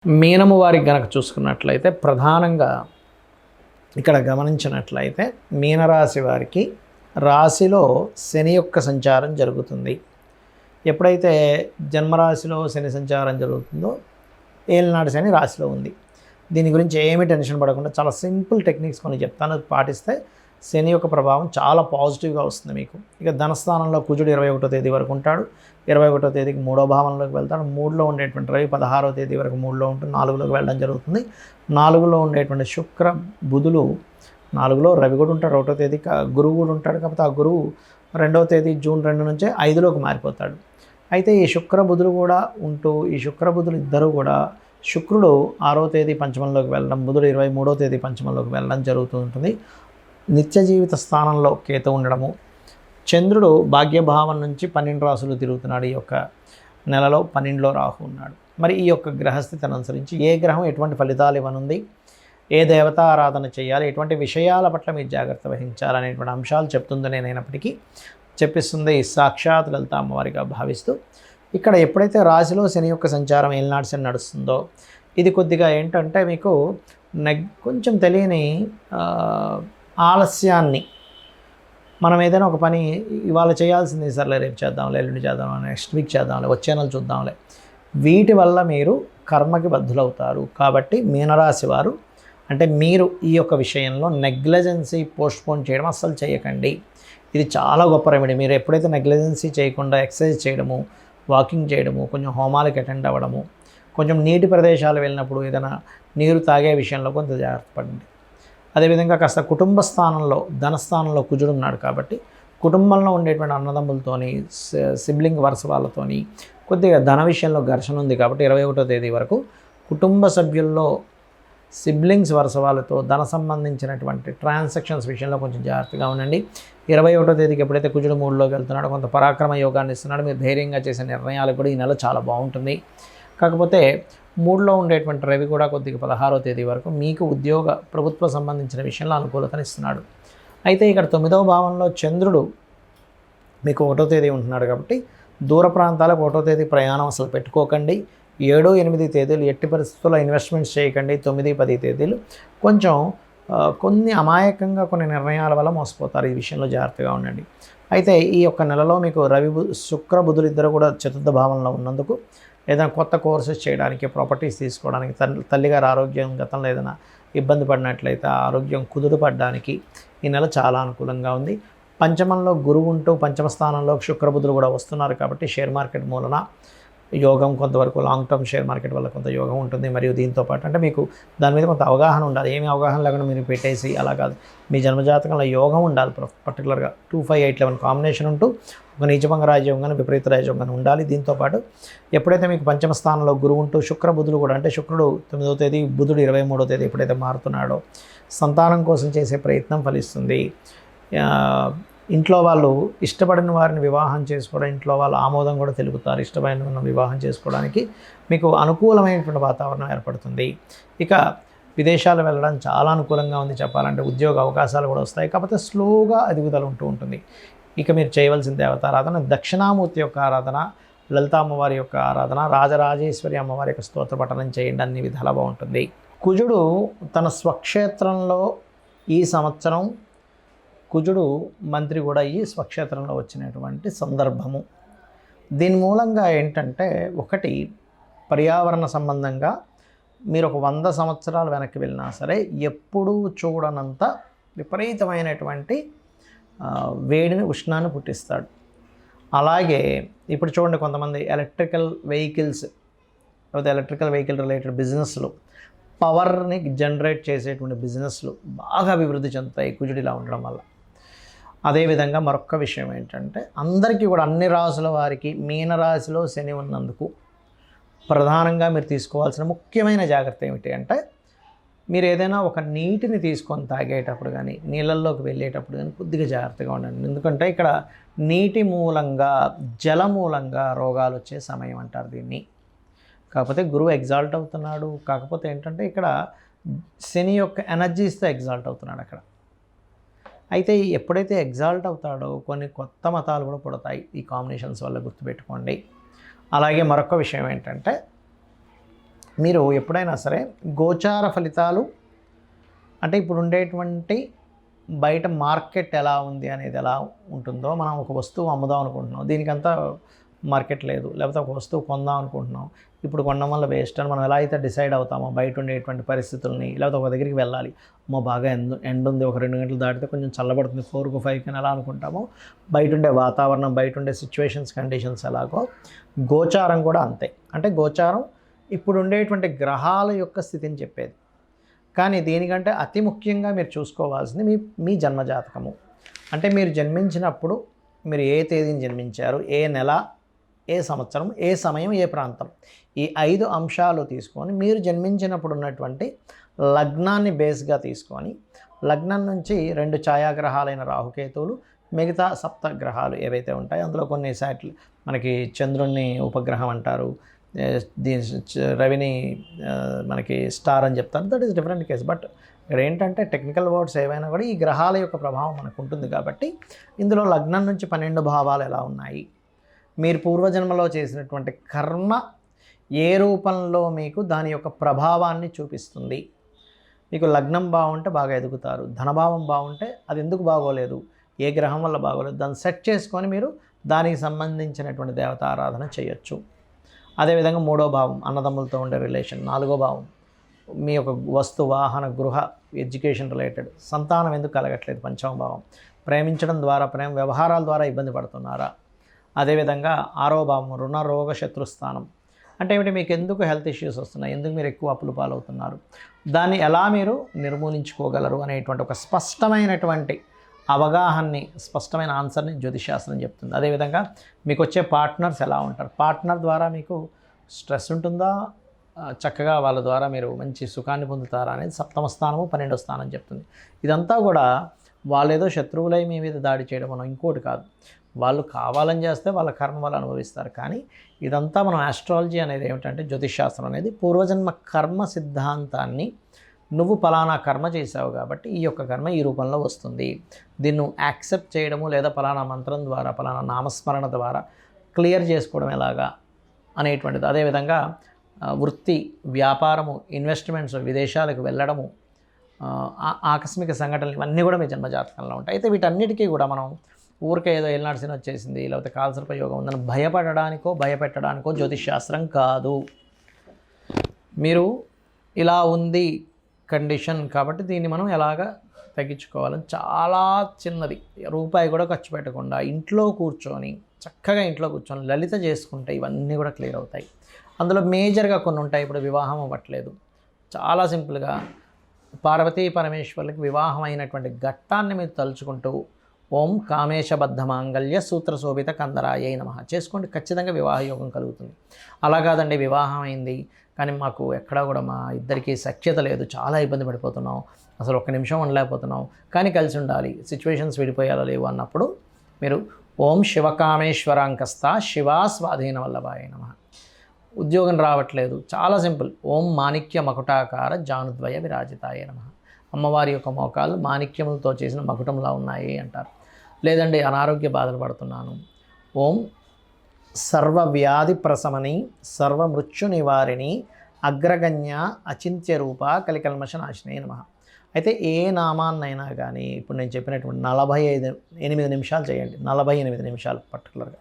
మీనము వారికి గనక చూసుకున్నట్లయితే ప్రధానంగా ఇక్కడ గమనించినట్లయితే మీనరాశి వారికి రాశిలో శని యొక్క సంచారం జరుగుతుంది. ఎప్పుడైతే జన్మరాశిలో శని సంచారం జరుగుతుందో ఏలినాటి శని రాశిలో ఉంది. దీని గురించి ఏమీ టెన్షన్ పడకుండా చాలా సింపుల్ టెక్నిక్స్ కొన్ని చెప్తాను, పాటిస్తే శని యొక్క ప్రభావం చాలా పాజిటివ్గా వస్తుంది మీకు. ఇక ధనస్థానంలో కుజుడు 21వ తేదీ వరకు ఉంటాడు. 21వ తేదీకి 3వ భావంలోకి వెళ్తాడు. 3లో ఉండేటువంటి రవి 16వ తేదీ వరకు 3లో ఉంటుంది, 4లోకి వెళ్ళడం జరుగుతుంది. 4లో ఉండేటువంటి శుక్ర బుధులు 4లో రవి కూడా ఉంటాడు. 1వ తేదీకి గురువు కూడా ఉంటాడు. కాకపోతే ఆ గురువు 2వ తేదీ జూన్ 2 నుంచే 5లోకి మారిపోతాడు. అయితే ఈ శుక్ర బుధులు కూడా ఉంటూ ఈ శుక్ర బుధులు ఇద్దరు కూడా శుక్రుడు 6వ తేదీ పంచమంలోకి వెళ్ళడం, బుధుడు 23వ తేదీ పంచమంలోకి వెళ్ళడం జరుగుతూ ఉంటుంది. నిత్య జీవిత స్థానంలో కేతు ఉండడము, చంద్రుడు భాగ్యభావం నుంచి 12 రాశులు తిరుగుతున్నాడు. ఈ యొక్క నెలలో 12లో రాహు ఉన్నాడు. మరి ఈ యొక్క గ్రహస్థితిని అనుసరించి ఏ గ్రహం ఎటువంటి ఫలితాలు ఇవ్వనుంది, ఏ దేవతా ఆరాధన చేయాలి, ఎటువంటి విషయాల పట్ల మీరు జాగ్రత్త వహించాలనేటువంటి అంశాలు చెప్తుంది. నేనైనప్పటికీ చెప్పిస్తుంది సాక్షాత్ లలిత అమ్మవారిగా భావిస్తూ, ఇక్కడ ఎప్పుడైతే రాశిలో శని యొక్క సంచారం ఏలినాటి శని నడుస్తుందో ఇది కొద్దిగా ఏంటంటే మీకు కొంచెం తెలియని ఆలస్యాన్ని, మనం ఏదైనా ఒక పని ఇవాళ చేయాల్సింది సర్లే రేపు చేద్దాంలే, ఎల్లుండి చేద్దాంలే, నెక్స్ట్ వీక్ చేద్దాంలే, వచ్చే నెల చూద్దాంలే, వీటి వల్ల మీరు కర్మకి బద్ధులవుతారు. కాబట్టి మీనరాశి వారు అంటే మీరు ఈ యొక్క విషయంలో నెగ్లిజెన్సీ పోస్ట్పోన్ చేయడం అస్సలు చేయకండి. ఇది చాలా గొప్ప రెమెడీ. మీరు ఎప్పుడైతే నెగ్లిజెన్సీ చేయకుండా ఎక్సర్సైజ్ చేయడము, వాకింగ్ చేయడము, కొంచెం హోమాలకి అటెండ్ అవ్వడము, కొంచెం నీటి ప్రదేశాలు వెళ్ళినప్పుడు ఏదైనా నీరు తాగే విషయంలో కొంత జాగ్రత్త పడండి. అదేవిధంగా కాస్త కుటుంబ స్థానంలో ధనస్థానంలో కుజుడు ఉన్నాడు కాబట్టి కుటుంబంలో ఉండేటువంటి అన్నదమ్ములతోని, సిబ్లింగ్ వరుస వాళ్ళతోని కొద్దిగా ధన విషయంలో ఘర్షణ ఉంది. కాబట్టి 21వ తేదీ వరకు కుటుంబ సభ్యుల్లో సిబ్లింగ్స్ వరుస వాళ్ళతో ధన సంబంధించినటువంటి ట్రాన్సాక్షన్స్ విషయంలో కొంచెం జాగ్రత్తగా ఉండండి. 21వ తేదీకి ఎప్పుడైతే కుజుడు 3లోకి వెళ్తున్నాడో కొంత పరాక్రమ యోగాన్ని ఇస్తున్నాడు. మీరు ధైర్యంగా చేసే నిర్ణయాలు కూడా ఈ నెల చాలా బాగుంటుంది. కాకపోతే 3లో ఉండేటువంటి రవి కూడా కొద్దిగా 16వ తేదీ వరకు మీకు ఉద్యోగ ప్రభుత్వ సంబంధించిన విషయంలో అనుకూలతను ఇస్తున్నాడు. అయితే ఇక్కడ 9వ భావంలో చంద్రుడు మీకు 1వ తేదీ ఉంటున్నాడు. కాబట్టి దూర ప్రాంతాలకు 1వ తేదీ ప్రయాణం అసలు పెట్టుకోకండి. 7, 8 తేదీలు ఎట్టి పరిస్థితుల్లో ఇన్వెస్ట్మెంట్స్ చేయకండి. 9, 10 తేదీలు కొంచెం కొన్ని అమాయకంగా కొన్ని నిర్ణయాల వల్ల మోసపోతారు. ఈ విషయంలో జాగ్రత్తగా ఉండండి. అయితే ఈ యొక్క నెలలో మీకు శుక్ర బుధులు ఇద్దరు కూడా చతుర్థ భావంలో ఉన్నందుకు ఏదైనా కొత్త కోర్సెస్ చేయడానికి, ప్రాపర్టీస్ తీసుకోవడానికి, తల్లిగారు ఆరోగ్యం గతంలో ఏదైనా ఇబ్బంది పడినట్లయితే ఆరోగ్యం కుదురు పడడానికి ఈ నెల చాలా అనుకూలంగా ఉంది. పంచమంలో గురువు ఉంటూ పంచమ స్థానంలో శుక్రబుధులు కూడా వస్తున్నారు. కాబట్టి షేర్ మార్కెట్ మూలన యోగం కొంతవరకు, లాంగ్ టర్మ్ షేర్ మార్కెట్ వల్ల కొంత యోగం ఉంటుంది. మరియు దీంతో పాటు అంటే మీకు దాని మీద కొంత అవగాహన ఉండాలి. ఏమి అవగాహన లేకుండా మీరు పెట్టేసి అలా కాదు. మీ జన్మజాతకంలో యోగం ఉండాలి. పర్టికులర్గా 2, 5, 8, 11 కాంబినేషన్ ఉంటూ ఒక నీచభంగ రాజ్యం కానీ విపరీత రాజ్యం కానీ ఉండాలి. దీంతోపాటు ఎప్పుడైతే మీకు పంచమ స్థానంలో గురువు ఉంటూ శుక్ర బుధులు కూడా, అంటే శుక్రుడు 9వ తేదీ, బుధుడు 23వ తేదీ ఎప్పుడైతే మారుతున్నాడో సంతానం కోసం చేసే ప్రయత్నం ఫలిస్తుంది. ఇంట్లో వాళ్ళు ఇష్టపడిన వారిని వివాహం చేసుకోవడం, ఇంట్లో వాళ్ళు ఆమోదం కూడా తెలుపుతారు. ఇష్టమైన వివాహం చేసుకోవడానికి మీకు అనుకూలమైనటువంటి వాతావరణం ఏర్పడుతుంది. ఇక విదేశాలు వెళ్ళడం చాలా అనుకూలంగా ఉంది చెప్పాలంటే. ఉద్యోగ అవకాశాలు కూడా వస్తాయి. కాకపోతే స్లోగా ఎదుగుదల ఉంటూ ఉంటుంది. ఇక మీరు చేయవలసిన దేవతారాధన దక్షిణామూర్తి యొక్క ఆరాధన, లలిత అమ్మవారి యొక్క ఆరాధన, రాజరాజేశ్వరి అమ్మవారి యొక్క స్తోత్ర పఠనం చేయండి. అన్ని విధాలా బాగుంటుంది. కుజుడు తన స్వక్షేత్రంలో ఈ సంవత్సరం కుజుడు మంత్రి కూడా ఈ స్వక్షేత్రంలో వచ్చినటువంటి సందర్భము. దీని మూలంగా ఏంటంటే, ఒకటి పర్యావరణ సంబంధంగా మీరు ఒక 100 సంవత్సరాలు వెనక్కి వెళ్ళినా సరే ఎప్పుడూ చూడనంత విపరీతమైనటువంటి వేడిని, ఉష్ణాన్ని పుట్టిస్తాడు. అలాగే ఇప్పుడు చూడండి, కొంతమంది ఎలక్ట్రికల్ వెహికల్స్ లేకపోతే ఎలక్ట్రికల్ వెహికల్ రిలేటెడ్ బిజినెస్లు, పవర్ని జనరేట్ చేసేటువంటి బిజినెస్లు బాగా అభివృద్ధి చెందుతాయి కుజుడు ఇలా ఉండడం వల్ల. అదేవిధంగా మరొక విషయం ఏంటంటే, అందరికీ కూడా అన్ని రాసుల వారికి మీనరాశిలో శని ఉన్నందుకు ప్రధానంగా మీరు తీసుకోవాల్సిన ముఖ్యమైన జాగ్రత్త ఏమిటి అంటే, మీరు ఏదైనా ఒక నీటిని తీసుకొని తాగేటప్పుడు కానీ, నీళ్ళల్లోకి వెళ్ళేటప్పుడు కానీ కొద్దిగా జాగ్రత్తగా ఉండండి. ఎందుకంటే ఇక్కడ నీటి మూలంగా, జల మూలంగా రోగాలు వచ్చే సమయం అంటారు దీన్ని. కాకపోతే గురువు ఎగ్జాల్ట్ అవుతున్నాడు. కాకపోతే ఏంటంటే ఇక్కడ శని యొక్క ఎనర్జీస్తో ఎగ్జాల్ట్ అవుతున్నాడు అక్కడ. అయితే ఎప్పుడైతే ఎగ్జాల్ట్ అవుతాడో కొన్ని కొత్త మతాలు కూడా పుడతాయి ఈ కాంబినేషన్స్ వల్ల, గుర్తుపెట్టుకోండి. అలాగే మరొక విషయం ఏంటంటే, మీరు ఎప్పుడైనా సరే గోచార ఫలితాలు అంటే ఇప్పుడు ఉండేటువంటి బయట మార్కెట్ ఎలా ఉంది అనేది ఎలా ఉంటుందో, మనం ఒక వస్తువు అమ్ముదాం అనుకుంటున్నాం, దీనికంతా మార్కెట్ లేదు, లేకపోతే ఒక వస్తువు కొందాం అనుకుంటున్నాం, ఇప్పుడు కొనడం వల్ల వేస్ట్ అని మనం ఎలా అయితే డిసైడ్ అవుతామో బయట ఉండేటువంటి పరిస్థితుల్ని, లేకపోతే ఒక దగ్గరికి వెళ్ళాలి, బాగా ఎండ ఉంది, ఒక 2 గంటలు దాటితే కొంచెం చల్లబడుతుంది, 4కు 5కి అని ఎలా అనుకుంటామో, బయట ఉండే వాతావరణం, బయట ఉండే సిచ్యువేషన్స్, కండిషన్స్ ఎలాగో గోచారం కూడా అంతే. అంటే గోచారం ఇప్పుడు ఉండేటువంటి గ్రహాల యొక్క స్థితిని చెప్పేది. కానీ దీనికంటే అతి ముఖ్యంగా మీరు చూసుకోవాల్సింది మీ జన్మజాతకము. అంటే మీరు జన్మించినప్పుడు మీరు ఏ తేదీని జన్మించారు, ఏ నెల, ఏ సంవత్సరం, ఏ సమయం, ఏ ప్రాంతం, ఈ 5 అంశాలు తీసుకొని మీరు జన్మించినప్పుడు ఉన్నటువంటి లగ్నాన్ని బేస్గా తీసుకొని, లగ్నం నుంచి 2 ఛాయాగ్రహాలైన రాహుకేతువులు, మిగతా సప్తగ్రహాలు ఏవైతే ఉంటాయో అందులో కొన్ని సాట్లు మనకి చంద్రుణ్ణి ఉపగ్రహం అంటారు, దీని రవిని మనకి స్టార్ అని చెప్తారు. That is different case. But ఇక్కడ ఏంటంటే టెక్నికల్ వర్డ్స్ ఏవైనా కూడా ఈ గ్రహాల యొక్క ప్రభావం మనకు ఉంటుంది కాబట్టి ఇందులో లగ్నం నుంచి 12 భావాలు ఎలా ఉన్నాయి, మీరు పూర్వజన్మలో చేసినటువంటి కర్మ ఏ రూపంలో మీకు దాని యొక్క ప్రభావాన్ని చూపిస్తుంది. మీకు లగ్నం బాగుంటే బాగా ఎదుగుతారు, ధనభావం బాగుంటే అది ఎందుకు బాగోలేదు, ఏ గ్రహం వల్ల బాగోలేదు, దాన్ని సెట్ చేసుకొని మీరు దానికి సంబంధించినటువంటి దేవత ఆరాధన చేయొచ్చు. అదేవిధంగా 3వ భావం అన్నదమ్ములతో ఉండే రిలేషన్, 4వ భావం మీ యొక్క వస్తు వాహన గృహ ఎడ్యుకేషన్ రిలేటెడ్, సంతానం ఎందుకు కలగట్లేదు, 5వ భావం ప్రేమించడం ద్వారా ప్రేమ వ్యవహారాల ద్వారా ఇబ్బంది పడుతున్నారా. అదేవిధంగా 6వ భావం రుణ రోగ శత్రుస్థానం, అంటే ఏమిటి, మీకు ఎందుకు హెల్త్ ఇష్యూస్ వస్తున్నాయి, ఎందుకు మీరు ఎక్కువ అప్పులు పాలవుతున్నారు, దాన్ని ఎలా మీరు నిర్మూలించుకోగలరు అనేటువంటి ఒక స్పష్టమైనటువంటి అవగాహనని, స్పష్టమైన ఆన్సర్ని జ్యోతిషాస్త్రం చెప్తుంది. అదేవిధంగా మీకు వచ్చే పార్ట్నర్స్ ఎలా ఉంటారు, పార్ట్నర్ ద్వారా మీకు స్ట్రెస్ ఉంటుందా, చక్కగా వాళ్ళ ద్వారా మీరు మంచి సుఖాన్ని పొందుతారా అనేది 7వ స్థానము 12వ స్థానం చెప్తుంది. ఇదంతా కూడా వాళ్ళు ఏదో శత్రువులై మీ మీద దాడి చేయడం మనం ఇంకోటి కాదు, వాళ్ళు కావాలని చేస్తే వాళ్ళ కర్మ వాళ్ళు అనుభవిస్తారు. కానీ ఇదంతా మనం ఆస్ట్రాలజీ అనేది ఏమిటంటే జ్యోతిషాస్త్రం అనేది పూర్వజన్మ కర్మ సిద్ధాంతాన్ని, నువ్వు పలానా కర్మ చేసావు కాబట్టి ఈ యొక్క కర్మ ఈ రూపంలో వస్తుంది, దీన్ని నువ్వు యాక్సెప్ట్ చేయడము లేదా పలానా మంత్రం ద్వారా పలానా నామస్మరణ ద్వారా క్లియర్ చేసుకోవడం ఎలాగా అనేటువంటిది. అదేవిధంగా వృత్తి, వ్యాపారము, ఇన్వెస్ట్మెంట్స్, విదేశాలకు వెళ్ళడము, ఆకస్మిక సంఘటనలు ఇవన్నీ కూడా మీ జన్మజాతకంలో ఉంటాయి. అయితే వీటన్నిటికీ కూడా మనం ఊరికే ఏదో ఏలినాడు శని వచ్చేసింది లేకపోతే కాలసర్పయోగం ఉందని భయపెట్టడానికో జ్యోతిష్ శాస్త్రం కాదు. మీరు ఇలా ఉంది కండిషన్ కాబట్టి దీన్ని మనం ఎలాగ తగ్గించుకోవాలని చాలా చిన్నది, రూపాయి కూడా ఖర్చు పెట్టకుండా చక్కగా ఇంట్లో కూర్చొని లలిత చేసుకుంటే ఇవన్నీ కూడా క్లియర్ అవుతాయి. అందులో మేజర్గా కొన్ని ఉంటాయి. ఇప్పుడు వివాహం అవ్వట్లేదు, చాలా సింపుల్గా పార్వతీ పరమేశ్వర్లకి వివాహం అయినటువంటి ఘట్టాన్ని మీరు తలుచుకుంటూ ఓం కామేశబద్ధ మాంగళ్య సూత్ర శోభిత కందరాయ నమః చేసుకోండి, ఖచ్చితంగా వివాహ యోగం కలుగుతుంది. అలా కాదండి వివాహం అయింది కానీ మాకు ఎక్కడా కూడా మా ఇద్దరికీ సఖ్యత లేదు, చాలా ఇబ్బంది పడిపోతున్నాం, అసలు ఒక్క నిమిషం ఉండలేకపోతున్నాం, కానీ కలిసి ఉండాలి, సిచ్యువేషన్స్ విడిపోయాలో లేవు అన్నప్పుడు మీరు ఓం శివకామేశ్వరాంకస్త శివా స్వాధీన వల్లభాయ నమః. ఉద్యోగం రావట్లేదు, చాలా సింపుల్, ఓం మాణిక్య మకుటాకార జానుద్వయ విరాజితాయ నమః. అమ్మవారి యొక్క మోకాలు మాణిక్యములతో చేసిన మకుటంలా ఉన్నాయి అంటారు. లేదండి అనారోగ్య బాధలు పడుతున్నాను, ఓం సర్వవ్యాధి ప్రశమని సర్వమృత్యు నివారిణి అగ్రగణ్య అచింత్య రూప కలికల్మష నాశినే నమః. అయితే ఏ నామాన్నైనా కానీ ఇప్పుడు నేను చెప్పినటువంటి 48 నిమిషాలు చేయండి, 48 నిమిషాలు పర్టికులర్గా